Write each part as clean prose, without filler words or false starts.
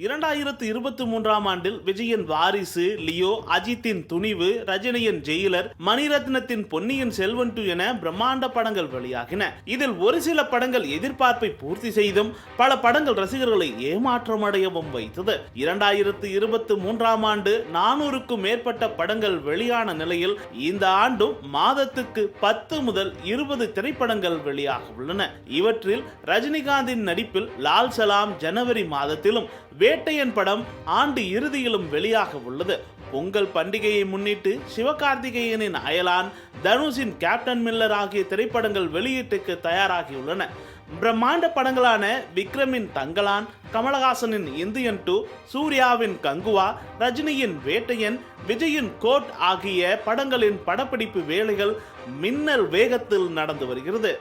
2023ஆம் ஆண்டில் விஜயின் வாரிசு, லியோ, அஜித்தின் துணிவு, ரஜினியின் ஜெயிலர், மணிரத்னத்தின் பொன்னியின் செல்வன் 2 என பிரம்மாண்ட படங்கள் வெளியாகின. இதில் ஒரு சில படங்கள் எதிர்பார்ப்பை பூர்த்தி செய்தும் பல படங்கள் ரசிகர்களை ஏமாற்றம் அடையவும் வைத்தது. 2023ஆம் ஆண்டு 400க்கும் மேற்பட்ட படங்கள் வெளியான நிலையில் இந்த ஆண்டும் மாதத்துக்கு 10 முதல் 20 திரைப்படங்கள் வெளியாக உள்ளன. இவற்றில் ரஜினிகாந்தின் நடிப்பில் லால் சலாம் ஜனவரி மாதத்திலும், வேட்டையன் படம் ஆண்டு இறுதியிலும் வெளியாக உள்ளது. பொங்கல் பண்டிகையை முன்னிட்டு சிவகார்த்திகேயனின் அயலான், தனுஷின் கேப்டன் மில்லர் ஆகிய திரைப்படங்கள் வெளியீட்டுக்கு தயாராகியுள்ளன. பிரம்மாண்ட படங்களான விக்ரமின் தங்கலான், கமலஹாசனின் இந்தியன் 2, சூர்யாவின் கங்குவா, ரஜினியின் வேட்டையன், விஜயின் கோட் ஆகிய படங்களின் படப்பிடிப்பு வேலைகள் மின்னல் வேகத்தில் நடந்து வருகிறது.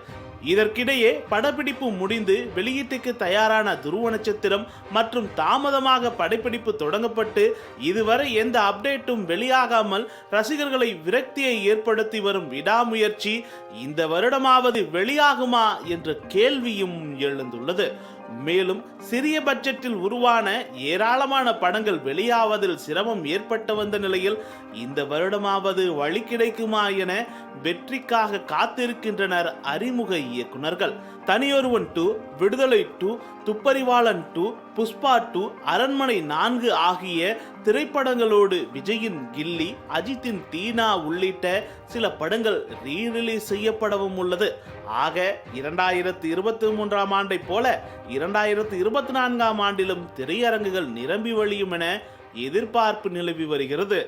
இதற்கிடையே படப்பிடிப்பு முடிந்து வெளியீட்டுக்கு தயாரான துருவ நட்சத்திரம் மற்றும் தாமதமாக படப்பிடிப்பு தொடங்கப்பட்டு இதுவரை எந்த அப்டேட்டும் வெளியாகாமல் ரசிகர்களை விரக்தியை ஏற்படுத்தி வரும் விடாமுயற்சி இந்த வருடமாவது வெளியாகுமா என்ற கேள்வியும் எழுந்துள்ளது. மேலும் சிறிய பட்ஜெட்டில் உருவான ஏராளமான படங்கள் வெளியாவதில் சிரமம் ஏற்பட்டு வந்த நிலையில் இந்த வருடமாவது வழி கிடைக்குமா என வெற்றிக்காக காத்திருக்கின்றனர் அறிமுக இயக்குனர்கள். தனியொருவன் 2, விடுதலை 2, துப்பறிவாளன் 2, புஷ்பா 2, அரண்மனை 4 ஆகிய திரைப்படங்களோடு விஜயின் கில்லி, அஜித்தின் டீனா உள்ளிட்ட சில படங்கள் ரீரிலீஸ் செய்யப்படவும் உள்ளது. ஆக 2023ஆம் ஆண்டை போல 2024ஆம் ஆண்டிலும் திரையரங்குகள் நிரம்பி வழியும் என எதிர்பார்ப்பு நிலவி வருகிறது.